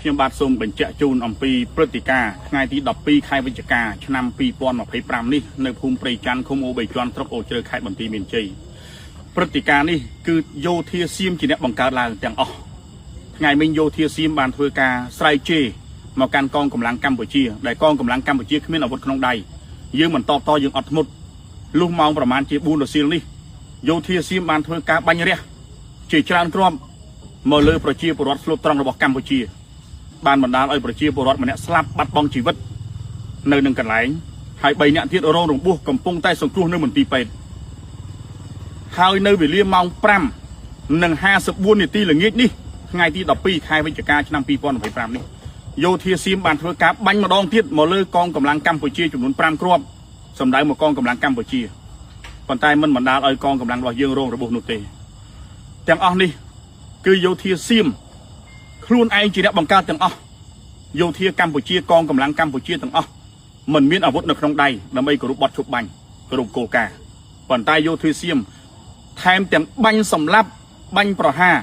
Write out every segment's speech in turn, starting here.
ខ្ញុំបាទសូមបញ្ជាក់ជូនអំពីព្រឹត្តិការណ៍ថ្ងៃទី12ខែវិច្ឆិកាឆ្នាំ2025នេះនៅភូមិព្រៃច័ន្ទឃុំអូបីជាន់ស្រុកអូជ្រៅខេត្តបន្ទាយមានជ័យព្រឹត្តិការណ៍នេះគឺយោធាសៀមជាអ្នកបង្កើតឡើងទាំងអស់ថ្ងៃមិញយោធាសៀមបានធ្វើការស្រែកជេរមកកាន់កងកម្លាំងកម្ពុជាដែលកងកម្លាំងកម្ពុជាគ្មានអាវុធក្នុងដៃយើងមិនតបតយើងអត់ធ្មត់លុះម៉ោងប្រមាណជា4រសៀលនេះយោធាសៀមបានធ្វើការបាញ់រះជាច្រើនគ្រាប់មកលើប្រជាពលរដ្ឋស្លូតត្រង់របស់កម្ពុជាបានបណ្ដាលឲ្យប្រជាពលរដ្ឋម្នាក់ស្លាប់បាត់បង់ជីវិតនៅនឹងកន្លែងហើយ3នាក់ទៀតរងរបួសកំពុងតែសង្គ្រោះនៅមន្ទីរពេទ្យហើយនៅវេលាម៉ោង5:54នាទីល្ងាចនេះថ្ងៃទី12ខែវិច្ឆិកាឆ្នាំ2025នេះយោធាសៀមបានធ្វើការបាញ់ម្ដងទៀតមកលើកងកម្លាំងកម្ពុជាចំនួន5គ្រាប់សម្ដៅមកកងកម្លាំងកម្ពុជាប៉ុន្តែមិនបណ្ដាលឲ្យកងកម្លាំងរបស់យើងរងរបួសនោះទេទាំងអស់នេះគឺយោធាសៀមខ្លួនឯងជាអ្នកបង្កើតទាំងអស់យោធាកម្ពុជាកងកម្លាំងកម្ពុជាទាំងអស់មិនមានអាវុធនៅក្នុងដៃដើម្បីគោរពបទជប់បាញ់គោរពគោលការណ៍ប៉ុន្តែយោធាសៀមថែមទាំងបាញ់សម្លាប់បាញ់ប្រហារ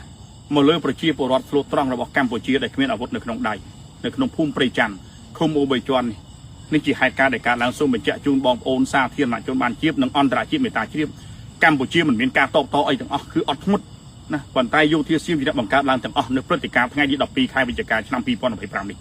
មកលើប្រជាពលរដ្ឋស្លូតត្រង់របស់កម្ពុជាដែលគ្មានអាវុធនៅក្នុងដៃនៅក្នុងភូមិព្រៃច័ន្ទឃុំអូបីជាន់នេះជាហេតុការណ៍ដែលកើតឡើងសូមបញ្ជាក់ជូនបងប្អូនសាធារណជនបានជានិងអន្តរជាតិមេត្តាជ្រាបកម្ពុជាមិនមានការតបតអីទាំងអស់គឺអត់ធ្មត់ណាប៉ុន្តែយោធាសៀមជាអ្នកបង្កើតឡើងទាំងអស់នៅព្រឹត្តិការណ៍ថ្ងៃទី12ខែវិច្ឆិកាឆ្នាំ2025នេះ